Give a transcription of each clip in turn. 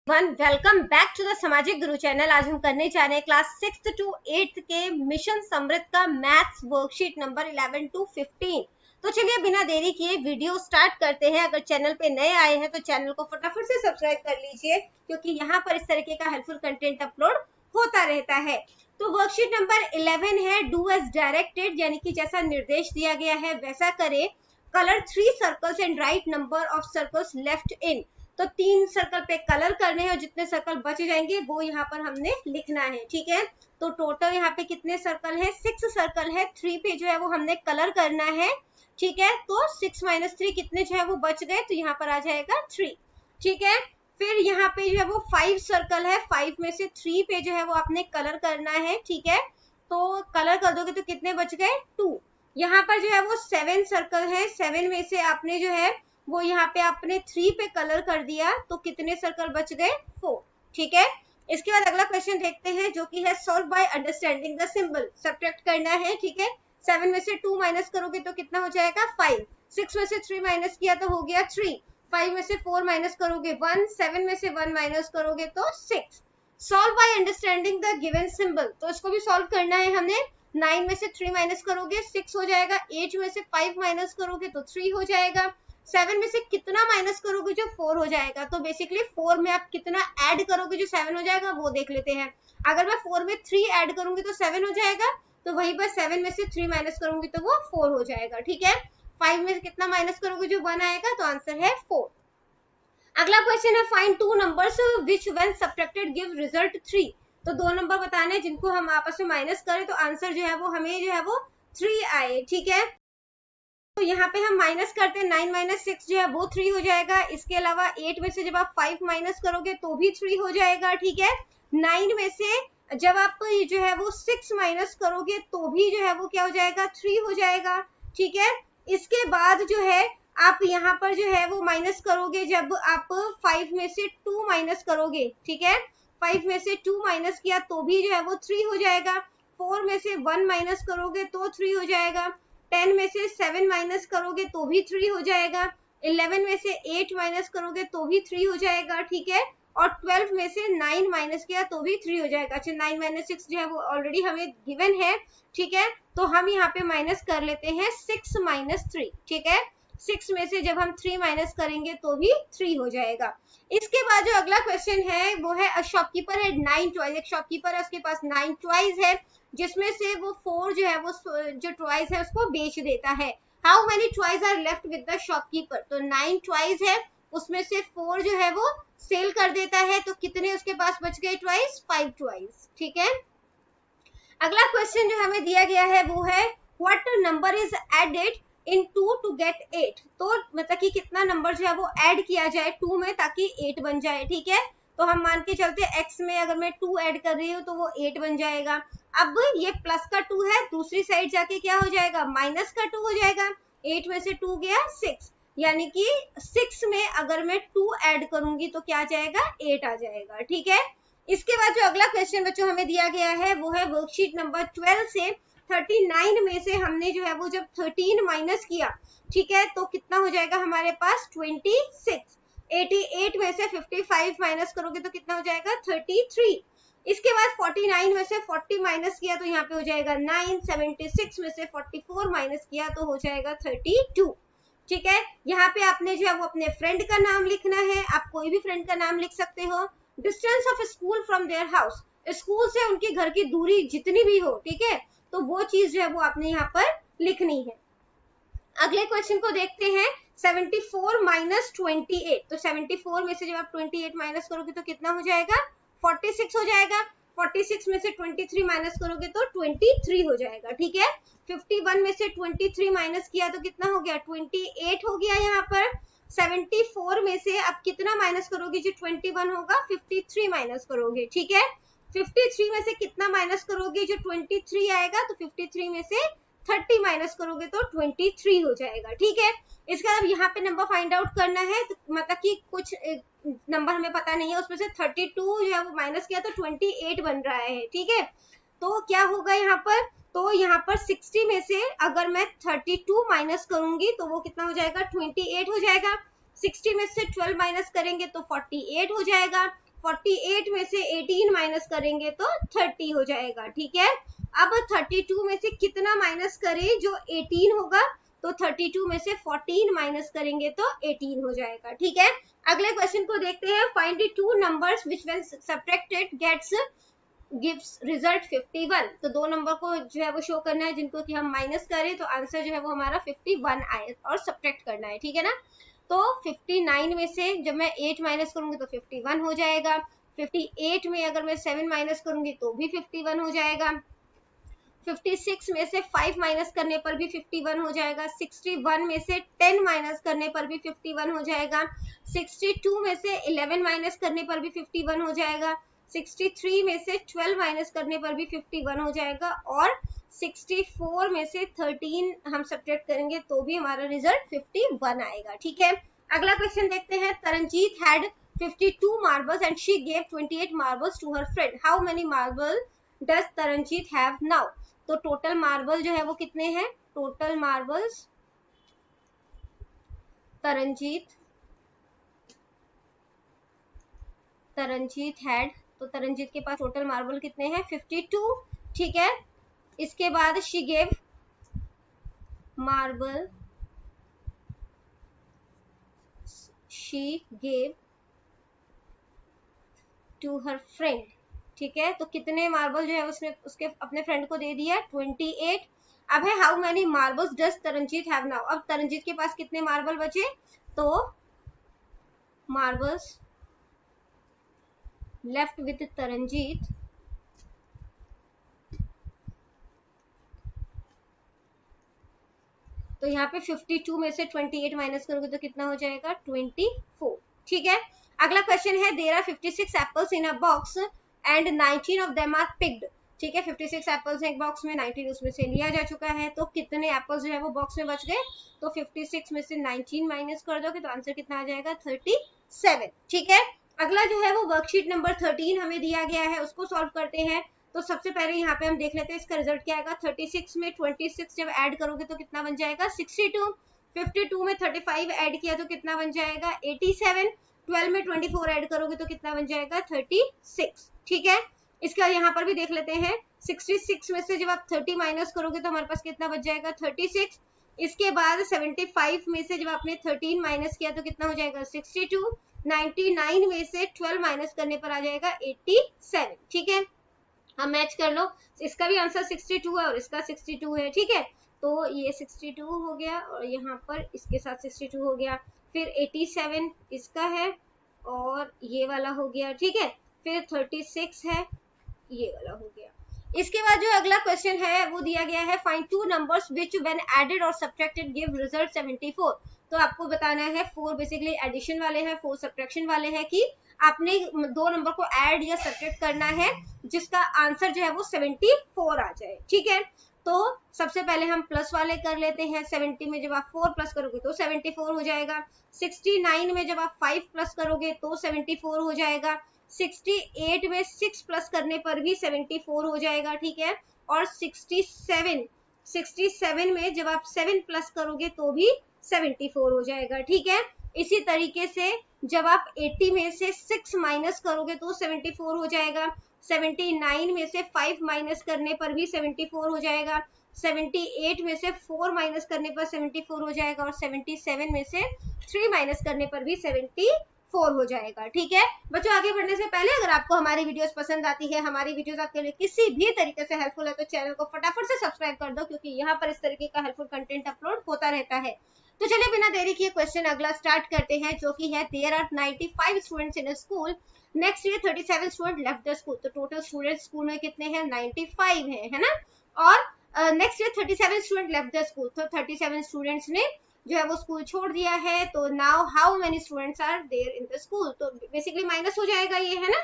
Welcome back to the सामाजिक गुरु channel. आज हम करने जा रहे हैं क्लास 6th to 8th के मिशन समृद्ध का मैथ्स वर्कशीट नंबर 11 to 15। तो चलिए बिना देरी किए वीडियो स्टार्ट करते हैं। अगर चैनल पे नए आए हैं तो चैनल को फटाफट से सब्सक्राइब कर लीजिए, क्योंकि यहाँ पर इस तरीके का हेल्पफुल कंटेंट अपलोड होता रहता है। तो वर्कशीट नंबर 11 है डू एज डायरेक्टेड, यानी कि जैसा निर्देश दिया गया है वैसा करें। Colour 3 circles and right number of circles left in. तो 3 सर्कल पे कलर करने हैं और जितने सर्कल बच जाएंगे वो यहाँ पर हमने लिखना है। ठीक है, तो टोटल यहाँ पे कितने सर्कल है? 6 सर्कल है। 3 पे जो है वो हमने कलर करना है। ठीक है, तो 6 - 3 कितने जो है वो बच गए, तो यहाँ पर आ जाएगा 3। ठीक है, फिर यहाँ पे जो है वो 5 सर्कल है। 5 में से 3 पे जो है वो आपने कलर करना है। ठीक है, तो कलर कर दोगे तो कितने बच गए? 2। यहाँ पर जो है वो 7 सर्कल है। 7 में से आपने जो है वो यहाँ पे आपने 3 पे कलर कर दिया, तो कितने सर्कल बच गए? 4। ठीक है, इसके बाद अगला क्वेश्चन देखते हैं जो कि है solve by understanding the symbol. Subtract करना है। ठीक है, 7 में से 2 माइनस करोगे तो कितना हो जाएगा? 5। 6 में से 3 माइनस किया तो हो गया 3। 5 में से 4 माइनस करोगे 1। 7 में से 1 माइनस करोगे तो 6। Solve by understanding the given symbol, तो इसको भी सॉल्व करना है हमने। 9 में से 3 माइनस करोगे 6 हो जाएगा। 8 में से 5 माइनस करोगे तो 3 हो जाएगा। 7 में से कितना माइनस करोगे? जो 4 हो जाएगा। तो बेसिकली 4 में आप कितना ऐड करोगे जो 7 हो जाएगा वो देख लेते हैं। अगर मैं 4 में 3 ऐड करूंगी तो 7 हो जाएगा, तो वहीं पर 7 में से 3 माइनस करूंगी तो वो 4 हो जाएगा। ठीक है, 5 में से कितना माइनस करोगे जो 1 आएगा, तो आंसर है 4। अगला क्वेश्चन है find 2 numbers which when subtracted give result 3। तो 2 नंबर बताने हैं जिनको हम आपस में माइनस करें तो आंसर जो है वो हमें जो है वो 3 आए। ठीक है, तो यहाँ पे हम माइनस करते हैं। 9 - 6 जो है वो 3 हो जाएगा। इसके अलावा 8 में से जब आप 5 माइनस करोगे तो भी 3 हो जाएगा। ठीक है, 9 में से जब आप जो है वो 6 माइनस करोगे तो भी जो है वो क्या हो जाएगा? 3 हो जाएगा। ठीक है, इसके बाद जो है आप यहाँ पर जो है वो माइनस करोगे जब आप 5 में से 2 माइनस करोगे। ठीक है, 5 में से 2 माइनस किया तो भी जो है वो 3 हो जाएगा। 4 में से 1 माइनस करोगे तो 3 हो जाएगा। 10 में से 7 माइनस करोगे तो भी 3 हो जाएगा। 11 में से 8 माइनस करोगे तो भी 3 हो जाएगा। ठीक है, और 12 में से 9 माइनस किया तो भी 3 हो जाएगा। अच्छा, 9 - 6 जो है वो ऑलरेडी हमें गिवन है। ठीक है, तो हम यहाँ पे माइनस कर लेते हैं 6 - 3। ठीक है, 6 में से जब हम 3 माइनस करेंगे तो भी 3 हो जाएगा। इसके बाद जो अगला क्वेश्चन है वो है शॉपकीपर है 9 टॉयज। एक शॉपकीपर है, उसके पास 9 टॉयज है, जिसमें से वो 4 जो है वो जो टॉयज है उसको बेच देता है। How many toys are left with the shopkeeper. तो 9 टॉयज है, उसमें से 4 जो है वो सेल कर देता है, तो कितने उसके पास बच गए टॉयज? 5 टॉयज। ठीक है, अगला क्वेश्चन जो हमें दिया गया है वो है what number is added in 2 to get 8। तो मतलब कि कितना नंबर जो है वो ऐड किया जाए 2 में ताकि 8 बन जाए। ठीक है, तो हम मान के चलते x में अगर मैं 2 ऐड कर रही हूँ तो वो 8 बन जाएगा। अब ये प्लस का 2 है, दूसरी साइड जाके क्या हो जाएगा? माइनस का 2 हो जाएगा। 8 में से 2 गया 6, यानी कि 6 में अगर मैं 2 ऐड करूंगी तो क्या आ जाएगा? 8 आ जाएगा। ठीक है, इसके बाद जो अगला क्वेश्चन बच्चों हमें दिया गया है वो है वर्कशीट नंबर 12 से 39 में से हमने जो है वो जब 13 माइनस किया, ठीक है, तो कितना हो जाएगा हमारे पास? 26। 88 में से 55 माइनस करोगे तो कितना हो जाएगा? 33। इसके बाद 49 में से 40 माइनस किया तो यहाँ पे हो जाएगा 9। 76 में से 44 माइनस किया तो हो जाएगा 32। ठीक है, यहाँ पे आपने जो है वो अपने फ्रेंड का नाम लिखना है। आप कोई भी फ्रेंड का नाम लिख सकते हो। Distance of school from their house, school से उनके घर की दूरी जितनी भी हो, ठीक है, तो वो चीज जो है वो आपने यहाँ पर लिखनी है। अगले क्वेश्चन को देखते हैं 74 माइनस 28। तो 74 में से जब आप 28 माइनस करोगे तो कितना हो जाएगा? 46 हो जाएगा। 46 में से 23 माइनस करोगे तो 23 हो जाएगा। ठीक है, 51 में से 23 माइनस किया तो कितना हो गया? 28 हो गया। यहाँ पर 74 में से अब कितना माइनस करोगे? जो 21 होगा 53 माइनस करोगे। ठीक है, 53 में से कितना माइनस करोगे? जो 23 आएगा, तो 53 में से 30 माइनस करोगे तो 23 हो जाएगा। ठीक है, इसका अब यहाँ पे नंबर फाइंड आउट करना है, तो मतलब कि कुछ नंबर हमें पता नहीं है, उसमें से 32 जो है वो माइनस किया तो 28 बन रहा है। ठीक है, तो क्या होगा यहाँ पर? तो यहाँ पर 60 में से अगर मैं 32 माइनस करूंगी तो वो कितना हो जाएगा? 28 हो जाएगा। 60 में से 12 माइनस करेंगे तो 48 हो जाएगा। 48 में से 18 माइनस करेंगे तो 30 हो जाएगा, ठीक है। अब 32 में से कितना माइनस करें जो 18 होगा, तो 32 में से 14 माइनस करेंगे तो 18 हो जाएगा, ठीक है। अगले क्वेश्चन को देखते हैं। Find the two numbers which when subtracted gets gives result 51। तो दो नंबर को जो है वो शो करना है जिनको कि हम माइनस करें तो आंसर जो है वो हमारा 51 आए और सब्ट्रैक्ट करना है, ठीक है ना। तो 59 में से जब मैं 8 माइनस करूंगी तो 51 हो जाएगा। 58 में अगर मैं 7 माइनस करूंगी तो भी 51 हो जाएगा। 56 में से 5 माइनस करने पर भी 51 हो जाएगा। 61 में से 10 माइनस करने पर भी 51 हो जाएगा। 62 में से 11 माइनस करने पर भी 51 हो जाएगा। 63 में से 12 माइनस करने पर भी 51 हो जाएगा और 64 में से 13 हम सब्ट्रैक्ट करेंगे तो भी हमारा रिजल्ट 51 आएगा, ठीक है। अगला क्वेश्चन देखते हैं। Taranjeet had 52 marbles and she gave 28 marbles to her friend. How many marbles does Taranjeet have now? तो टोटल मार्बल जो है वो कितने हैं? टोटल मार्बल्स तरनजीत हैड, तो तरनजीत के पास टोटल मार्बल कितने हैं? 52, ठीक है। इसके बाद she gave marble, she gave to her friend, ठीक है। तो कितने मार्बल जो है उसने उसके अपने फ्रेंड को दे दिया? 28। अब है how many marbles does Taranjeet have now. अब तरनजीत के पास कितने मार्बल बचे? तो मार्बल्स लेफ्ट विथ तरनजीत, तो यहाँ पे 52 में से 28 माइनस करोगे तो कितना हो जाएगा? 24, ठीक है। अगला क्वेश्चन है। There are 56 apples in a box and 19 of them are picked, ठीक है। 56 एप्पल्स एक बॉक्स में, 19 उसमें से लिया जा चुका है, तो कितने एप्पल्स जो है वो बॉक्स में बच गए? तो 56 में से 19 माइनस कर दोगे तो आंसर कितना आ जाएगा? 37, ठीक है। अगला जो है वो वर्कशीट नंबर 13 हमें दिया गया है, उसको सॉल्व करते हैं। तो सबसे पहले यहाँ पे हम देख लेते हैं इसका रिजल्ट क्या आएगा। 36 में 26 जब ऐड करोगे तो कितना बन जाएगा? 62। 52 में 35 ऐड किया तो कितना बन जाएगा? 87। 12 में 24 ऐड करोगे तो कितना बन जाएगा? 36, ठीक है। इसका यहाँ पर भी देख लेते हैं। 66 में से जब आप 30 माइनस करोगे तो हमारे पास कितना बच जाएगा? 36। इसके बाद 75 में से जब आपने 13 माइनस किया तो कितना हो जाएगा? 62। 99 में से 12 माइनस करने पर आ जाएगा 87, ठीक है। हम मैच कर लो, इसका भी आंसर 62 है और इसका 62 है, ठीक है। तो ये 62 हो गया और यहाँ पर इसके साथ 62 हो गया। फिर 87 इसका है और ये वाला हो गया, ठीक है। फिर 36 है, ये वाला हो गया। इसके बाद जो अगला क्वेश्चन है वो दिया गया है। Find two numbers which when added और सब्ट्रैक्टेड गिव रिजल्ट 74। तो आपको बताना है 4 बेसिकली एडिशन वाले हैं, 4 सब्ट्रैक्शन वाले हैं कि आपने दो नंबर को ऐड या सब्ट्रैक्ट करना है जिसका आंसर जो है वो 74 आ जाए, ठीक है। तो सबसे पहले हम प्लस वाले कर लेते हैं। 70 में जब आप 4 प्लस करोगे तो 74 हो जाएगा। 69 में जब आप 5 प्लस करोगे तो 74 हो जाएगा। 68 में 6 प्लस करने पर भी 74 हो जाएगा, ठीक है। और 67 में जब आप 7 प्लस करोगे तो भी 74 हो जाएगा, ठीक है। इसी तरीके से जब आप 80 में से 6 माइनस करोगे तो 74 हो जाएगा। 79 में से 5 माइनस करने पर भी 74 हो जाएगा। 78 में से 4 माइनस करने पर 74 हो जाएगा और 77 में से 3 माइनस करने पर भी 74 हो जाएगा, ठीक है। बच्चों आगे बढ़ने से पहले अगर आपको हमारी वीडियोस पसंद आती है, हमारी वीडियोस आपके लिए किसी भी तरीके से हेल्पफुल है तो चैनल को फटाफट से सब्सक्राइब कर दो क्योंकि यहाँ पर इस तरीके का हेल्पफुल कंटेंट अपलोड होता रहता है। तो चलिए बिना देरी किए क्वेश्चन अगला स्टार्ट करते हैं जो कि है there are 95 students in a school, next year 37 student left the school. तो टोटल स्टूडेंट्स स्कूल में कितने हैं? 95 है ना। और next year 37 student left the school, तो 37 स्टूडेंट्स ने जो है वो स्कूल छोड़ दिया है। तो now how many students are there in the school, तो बेसिकली माइनस हो जाएगा ये, है ना।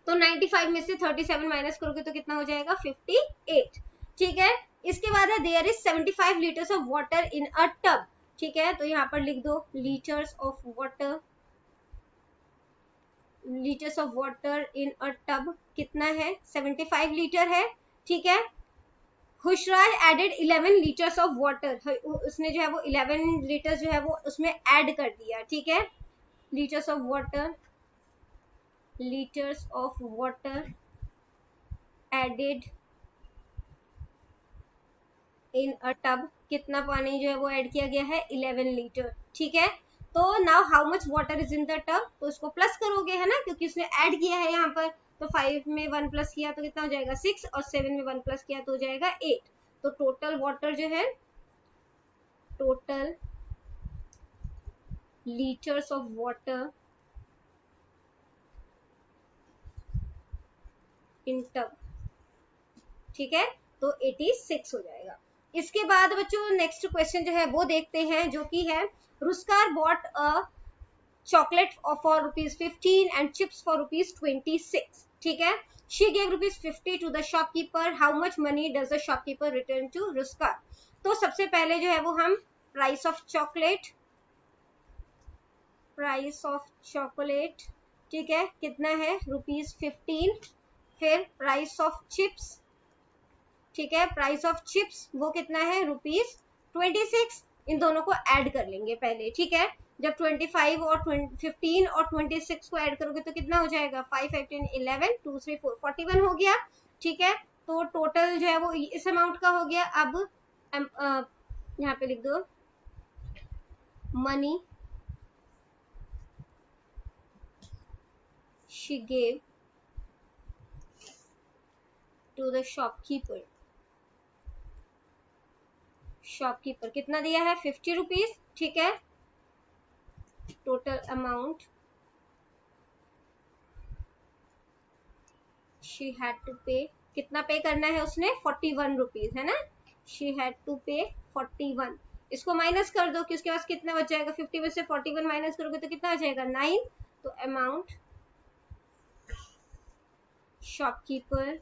तो 95 में से 37 माइनस करोगे तो कितना हो जाएगा? 58, ठीक है। इसके बाद है there is 75 litres of water in a tub, ठीक है। तो यहाँ पर लिख दो litres of water, litres of water in a tub कितना है? 75 लीटर है, ठीक है। Khushraj added 11 litres of water, उसने जो है वो 11 लीटर जो है वो उसमें ऐड कर दिया, ठीक है। Litres of water liters of water added in a tub, कितना पानी जो है वो ऐड किया गया है 11 लीटर, ठीक है। तो now how much water is in the tub, तो इसको प्लस करोगे है ना, क्योंकि उसने ऐड किया है यहाँ पर। तो 5 में 1 प्लस किया तो कितना हो जाएगा 6, और 7 में 1 प्लस किया तो हो जाएगा 8। तो टोटल वाटर जो है, total litres of water in tub, ठीक है, तो 86 हो जाएगा। इसके बाद बच्चों नेक्स्ट क्वेश्चन जो है वो देखते हैं, जो कि है Ruskar bought a chocolate for ₹15 and chips for ₹26, ठीक है। She gave ₹50 to the shopkeeper, how much money does the shopkeeper return to Ruskar. तो सबसे पहले जो है वो हम प्राइस ऑफ चॉकलेट, ठीक है, कितना है ₹15। फिर प्राइस ऑफ चिप्स, ठीक है, प्राइस ऑफ चिप्स वो कितना है ₹26। इन दोनों को ऐड कर लेंगे पहले, ठीक है। जब 25 और 15 और 26 को ऐड करोगे तो कितना हो जाएगा 5 5 10 11 2 3 4 41 हो गया, ठीक है। तो टोटल जो है वो इस अमाउंट का हो गया। अब यहाँ पे लिख दो money she gave to the shopkeeper, shopkeeper कितना दिया है ₹50, ठीक है। Total amount she had to pay, कितना पे करना है उसने ₹41 है ना, शी हैड टू पे 41। इसको माइनस कर दो कि उसके पास कितना बच जाएगा, 50 में से 41 माइनस करोगे तो कितना आ जाएगा 9। तो amount shopkeeper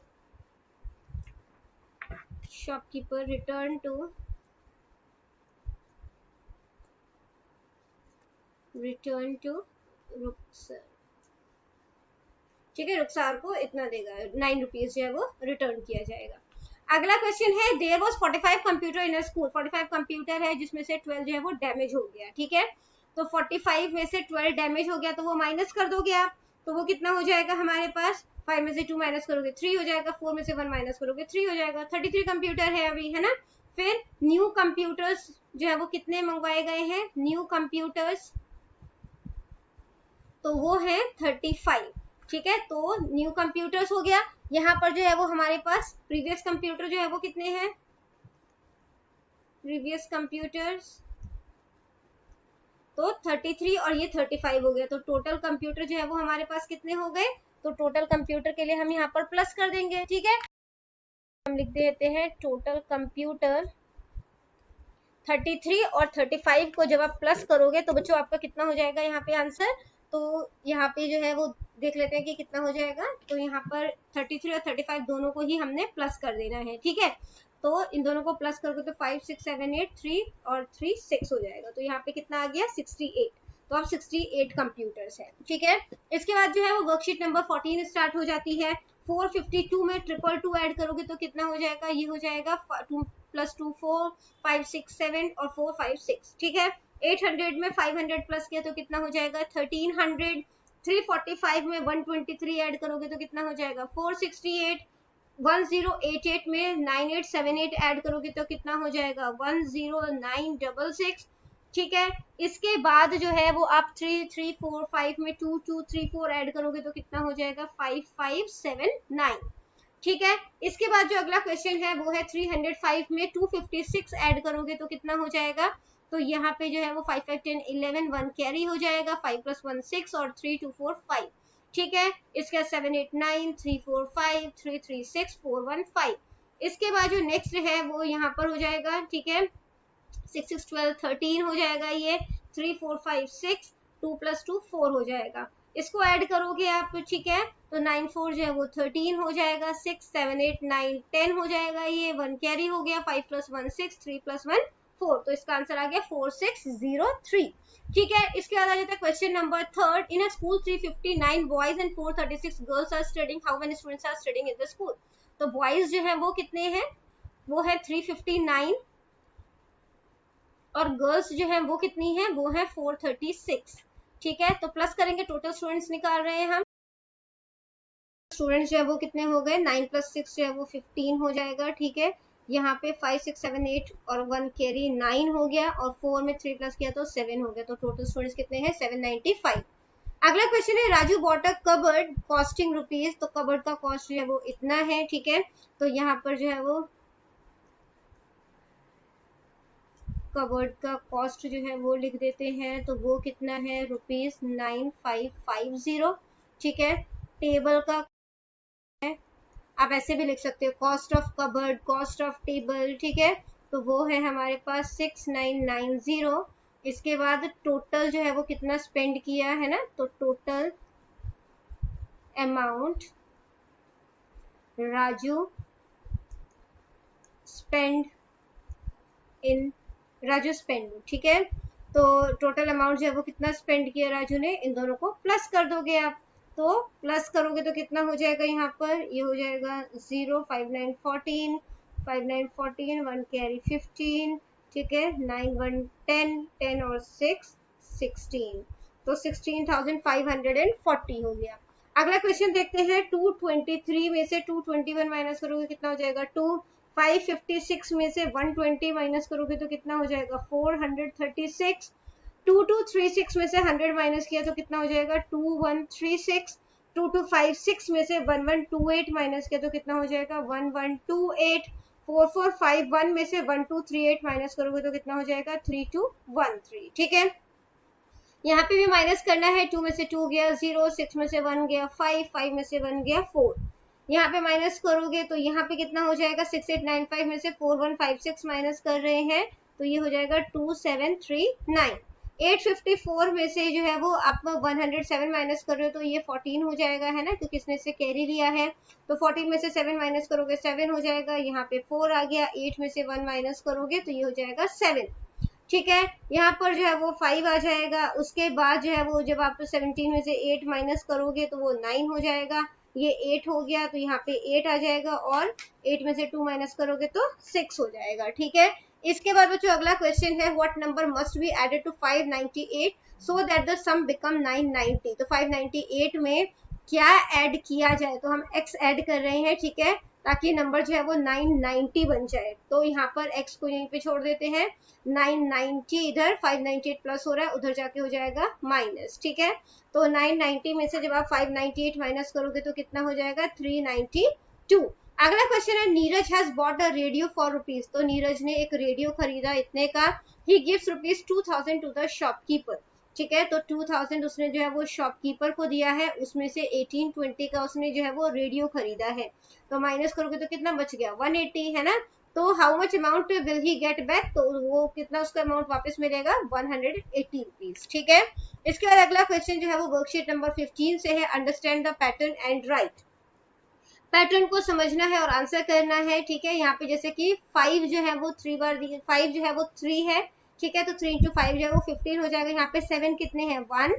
return to Rukhsar, ठीक है, रुखसार को इतना देगा ₹9 जो है वो रिटर्न किया जाएगा। अगला क्वेश्चन है there was 45 computer in a school, 45 computer है जिसमें से 12 जो है वो डैमेज हो गया, ठीक है। तो 45 में से 12 डैमेज हो गया तो वो माइनस कर दोगे आप, तो वो कितना हो जाएगा हमारे पास, 5 में से 2 माइनस करोगे 3 हो जाएगा, 4 में से 1 माइनस करोगे 3 हो जाएगा। 33 कंप्यूटर है अभी, है ना। फिर न्यू कंप्यूटर्स जो है वो कितने मंगवाए गए हैं, न्यू कंप्यूटर्स, तो वो है 35, ठीक है। तो न्यू कंप्यूटर्स हो गया। यहाँ पर जो है वो हमारे पास प्रीवियस कंप्यूटर जो है वो कितने हैं, प्रीवियस कंप्यूटर्स तो 33 और ये 35 हो गया। तो टोटल कंप्यूटर जो है वो हमारे पास कितने हो गए, तो टोटल कंप्यूटर के लिए हम यहाँ पर प्लस कर देंगे, ठीक है। हम लिख देते हैं टोटल कंप्यूटर 33 और 35 को जब आप प्लस करोगे तो बच्चों आपका कितना हो जाएगा यहाँ पे आंसर। तो यहाँ पे जो है वो देख लेते हैं कि कितना हो जाएगा। तो यहाँ पर 33 और 35 दोनों को ही हमने प्लस कर देना है, ठीक है। तो इन दोनों को प्लस करोगे तो 5 6 7 8 3 और 3 6 हो जाएगा। तो यहाँ पे कितना आ गया 68। तो अब 68 कंप्यूटर्स है, ठीक है। इसके बाद जो है वो वर्कशीट नंबर 14 स्टार्ट हो जाती है। 452 में 222 ऐड करोगे तो कितना हो जाएगा, ये हो जाएगा 2 + 2 4 5 6 7 और 4 5 6, ठीक है। 800 में 500 प्लस किया तो कितना हो जाएगा 1300। 345 में 123 ऐड करोगे तो कितना हो जाएगा 468। 1088 में 9878 ऐड करोगे तो कितना हो जाएगा 10966, ठीक है। इसके बाद जो है वो आप 3345 में 2234 ऐड करोगे तो कितना हो जाएगा 5579, ठीक है। इसके बाद जो अगला क्वेश्चन है वो है 305 में 256 ऐड करोगे तो कितना हो जाएगा। तो यहाँ पे जो है वो 5 5 10 11 1 कैरी हो जाएगा, 5 + 1 6 और 3 2 4 5, ठीक है। इसके 7 8 9 3 4 5 3 3 6 4 1 5। इसके बाद जो नेक्स्ट है वो यहाँ पर हो जाएगा, ठीक है। 6 6 12 13 हो जाएगा, ये 3 4 5 6 2 + 2 4 हो जाएगा। इसको ऐड करोगे आप, ठीक है। तो 9 4 जो है वो 13 हो जाएगा, 6 7 8 9 10 हो जाएगा, ये 1 कैरी हो गया, 5 + 1 6 3 + 1 4। तो इसका आंसर आ गया 4603, ठीक है। इसके बाद आ जाता है question number 3। In a school 359 boys and 436 girls are studying, how many students are studying in the school. तो बॉयज जो है वो कितने हैं, वो है 359 और गर्ल्स जो है वो कितनी है, वो है 436, ठीक है। तो प्लस करेंगे, टोटल स्टूडेंट्स निकाल रहे हैं हम। स्टूडेंट्स जो है वो कितने हो गए, 9 + 6 जो है वो 15 हो जाएगा, ठीक है। यहाँ पे 5 6 7 8 और 1 कैरी 9 हो गया, और 4 में 3 प्लस किया तो 7 हो गया, तो टोटल स्टूडेंट्स कितने हैं, 795। अगला क्वेश्चन है, Raju bought a cupboard costing rupees, तो कबर्ड का कॉस्ट जो है वो इतना है, ठीक है। तो यहाँ पर जो है वो कबर्ड का कॉस्ट जो है वो लिख देते हैं, तो वो कितना है, ₹9550, ठीक है। टेबल का आप ऐसे भी लिख सकते हो, cost of cupboard, cost of table, ठीक है। तो वो है हमारे पास 6990। इसके बाद टोटल जो है वो कितना स्पेंड किया है ना, तो टोटल अमाउंट राजू स्पेंड इन राजू स्पेंड, ठीक है। तो टोटल अमाउंट जो है वो कितना स्पेंड किया राजू ने, इन दोनों को प्लस कर दोगे आप, तो प्लस करोगे तो कितना हो जाएगा, यहाँ पर ये हो जाएगा 0 5914 5914 1 कैरी 15, ठीक है। 9 1 10 10 और 6 16, तो 16,540 हो गया। अगला क्वेश्चन देखते हैं, 223 में से 221 माइनस करोगे कितना हो जाएगा, 556 में से 120 माइनस करोगे तो कितना हो जाएगा, 436। 2236 में से 100 माइनस किया तो कितना हो जाएगा, 2136। 2256 में से 1128 माइनस किया तो कितना हो जाएगा, 1128। 4451 में से 1238 माइनस करोगे तो कितना हो जाएगा, 3213, ठीक है। यहाँ पे भी माइनस करना है, 2 में से 2 गया 0, 6 में से 1 गया 5, 5 में से 1 गया 4। यहाँ पे माइनस करोगे तो यहाँ पे कितना हो जाएगा, 6895 में से 4156 माइनस कर रहे हैं, तो ये हो जाएगा 2739। 854 में से जो है वो आप 107 माइनस कर रहे हो, तो ये 14 हो जाएगा, है ना, क्योंकि इसने से कैरी लिया है। तो 14 में से 7 माइनस करोगे 7 हो जाएगा, यहाँ पे 4 आ गया। 8 में से 1 माइनस करोगे तो ये हो जाएगा 7, ठीक है। यहाँ पर जो है वो 5 आ जाएगा। उसके बाद जो है वो जब आप 17 में से 8 माइनस करोगे तो वो 9 हो जाएगा, ये 8 हो गया, तो यहाँ पे 8 आ जाएगा, और 8 में से 2 माइनस करोगे तो 6 हो जाएगा, ठीक है। इसके बाद बच्चों अगला क्वेश्चन है, what number must be added to 598 so that the sum become 990। तो 598 में क्या ऐड किया जाए, तो हम x ऐड कर रहे हैं, ठीक है, ताकि नंबर जो है वो 990 बन जाए। तो यहाँ पर x को यहीं पे छोड़ देते हैं, 990 इधर, 598 प्लस हो रहा है, उधर जाके हो जाएगा माइनस, ठीक है। तो 990 में से जब आप 598 माइनस करोगे तो कितना हो जाएगा, 392। अगला क्वेश्चन है, Neeraj has bought a radio for rupees. तो नीरज ने एक रेडियो खरीदा इतने का, he gives ₹2000 to the shopkeeper, ठीक है। तो 2000 उसने जो है वो शॉपकीपर को दिया है, उसमें से 1820 का उसने जो है वो रेडियो खरीदा है। तो माइनस करोगे तो कितना बच गया, 180, है ना। तो how much amount will he get back, तो वो कितना उसका अमाउंट वापस मिलेगा, 180 रुपीज, ठीक है। इसके बाद अगला क्वेश्चन जो है वो वर्कशीट नंबर 15 से है, understand the pattern and right. Pattern को समझना है और आंसर करना है, ठीक है। यहाँ पे जैसे कि 5 जो है वो 3 बार 5 जो है वो 3 है, ठीक है। तो 3 × 5 जो है वो 15 हो जाएगा। यहाँ पे 7 कितने हैं, 1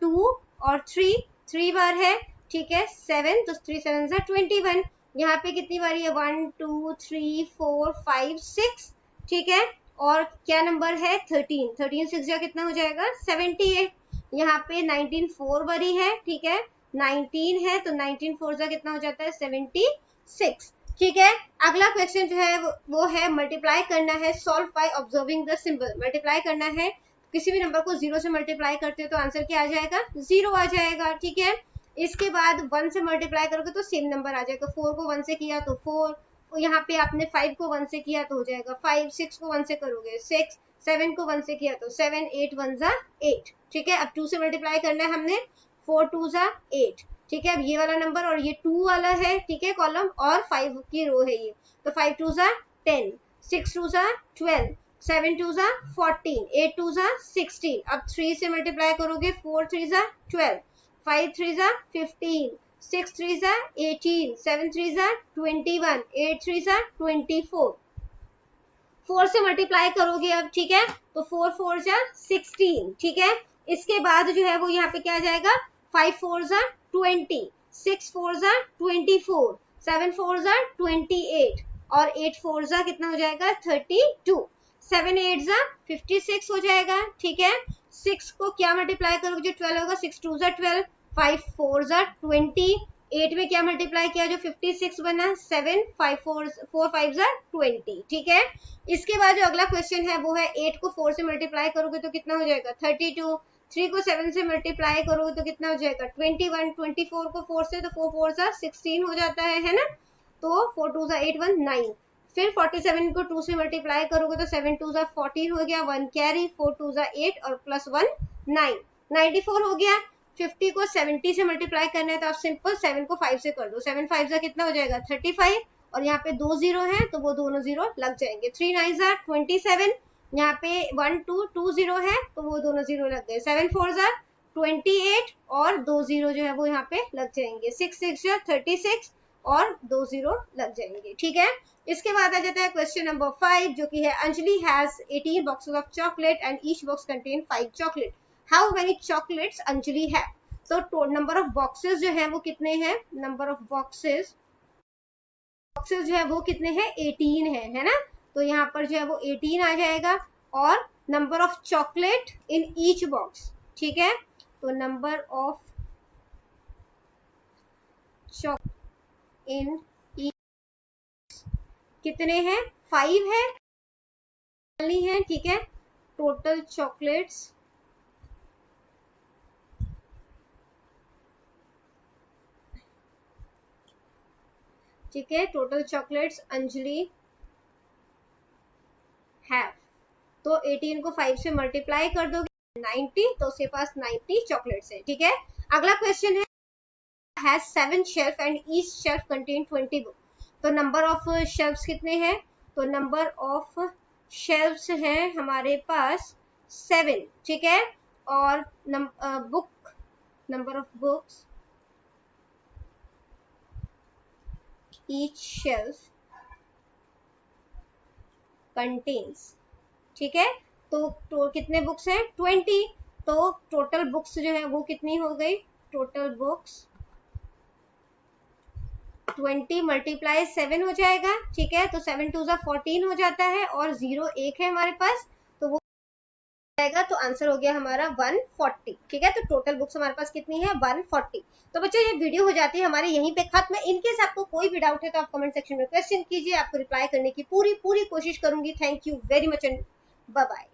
2 और 3 बार है, ठीक है। 7, तो 3 7 जा 21। यहाँ पे कितनी बारी है, 1 2 3 4 5 6, ठीक है। और क्या नंबर है, 13 13 6 जा कितना हो जाएगा, 78। यहाँ पे 19 4 बारी है, ठीक है। 19 है, तो 19 4 जा कितना हो जाता है, 76, ठीक है। अगला क्वेश्चन जो है वो है, मल्टीप्लाई करना है, solve by observing the symbol. Multiply करना है, किसी भी नंबर को 0 से मल्टीप्लाई करते हो तो आंसर क्या आ जाएगा, 0 आ जाएगा, ठीक है। इसके बाद 1 से मल्टीप्लाई करोगे तो सेम नंबर आ जाएगा। 4 को 1 से किया तो 4, तो यहाँ पे आपने 5 को 1 से किया तो हो जाएगा 5, 6 को 1 से करोगे 6, 7 को 1 से किया तो 7, 8 1 जा 8, ठीक है। अब 2 से मल्टीप्लाई करना है हमने, 4 2 जा 8, ठीक है। अब ये वाला नंबर और ये 2 वाला है, ठीक है, कॉलम, और 5 की रो है ये, तो 5 2 जा 10, 6 2 जा 12, 7 2 जा 14, 8 2 जा 16। अब 3 से मल्टीप्लाई करोगे, 4 3 जा 12, 5 3 जा 15, 6 3 जा 18, 7 3 जा 21, 8 3 जा 24। 4 से मल्टीप्लाई करोगे अब, ठीक है, तो 4 4 जा 16, ठीक है। इसके बाद जो है वो यहाँ पे क्या आ जाएगा, 5 4 जा 20, 6 4 जा 24, 7 4 जा 28, और 8 4 जा कितना हो जाएगा, 32, 7 8 जा 56 हो जाएगा, ठीक है। 6 को क्या मल्टीप्लाई करोगे, जो 12 होगा, 6 2 जा 12, 5 4 जा 20, 8 में क्या मल्टीप्लाई किया जो 56 बना, 7 5 4 5 20, ठीक है। इसके बाद जो अगला क्वेश्चन है वो है 8 को 4 से मल्टीप्लाई करोगे तो कितना हो जाएगा 32, 3 को 7 से मल्टीप्लाई करोगे तो कितना हो जाएगा 21, 24 को 4 से तो 4 4 16 हो जाता है ना, तो 4 2 8 1 9। फिर 47 को 2 से मल्टीप्लाई करोगे तो 7 2 14 हो गया, 1 कैरी, 4 2 8 और प्लस 1 9, 94 हो गया। 50 को 70 से मल्टीप्लाई करना है तो आप सिंपल 7 को 5 से कर दो, 7 5 जा कितना हो जाएगा 35, और यहाँ पे 2 जीरो है तो वो दोनों जीरो लग जाएंगे, 3 9 जा 27, यहाँ पे 1 2 2 जीरो है तो वो दोनों जीरो लग गए, 7 4 जा 28 और 2 जीरो जो है वो यहाँ पे लग जाएंगे, 6 6 जा 36 और 2 जीरो लग जाएंगे, ठीक है। इसके बाद आ जाता है क्वेश्चन नंबर 5 जो कि है Anjali has 18 boxes of chocolate and each box contain 5 chocolate, how many chocolates Anjali है। तो नंबर ऑफ बॉक्सेस जो है वो कितने हैं, नंबर ऑफ बॉक्सेस जो है वो कितने हैं 18 है ना, तो यहाँ पर जो है वो 18 आ जाएगा, और number of chocolate in each box, ठीक है, तो नंबर ऑफ चॉकलेट इन कितने हैं 5 है, ठीक है। टोटल चॉकलेट्स ठीक है, टोटल चॉकलेट्स अंजलि हैव, तो 18 को 5 से मल्टीप्लाई कर दोगे 90, तो उसके पास 90 चॉकलेट्स है, ठीक है। अगला क्वेश्चन है has 7 shelf and each shelf contain 20 book, तो नंबर ऑफ शेल्फ्स कितने हैं, तो नंबर ऑफ शेल्फ्स हैं हमारे पास 7, ठीक है, और book number of books each shelf contains, ठीक है, तो कितने बुक्स हैं 20, तो टोटल बुक्स जो है वो कितनी हो गई, टोटल बुक्स 20 मल्टीप्लाई 7 हो जाएगा, ठीक है, तो 7 2 14 हो जाता है और 0 1 है हमारे पास, तो वो जाएगा, तो आंसर हो गया हमारा 140, ठीक है। तो टोटल बुक्स हमारे पास कितनी है 140। तो बच्चों ये वीडियो हो जाती है हमारे यहीं पे खत्म। इनकेस आपको कोई भी डाउट है तो आप कमेंट सेक्शन में क्वेश्चन कीजिए, आपको रिप्लाई करने की पूरी कोशिश करूंगी। Thank you very much and bye bye.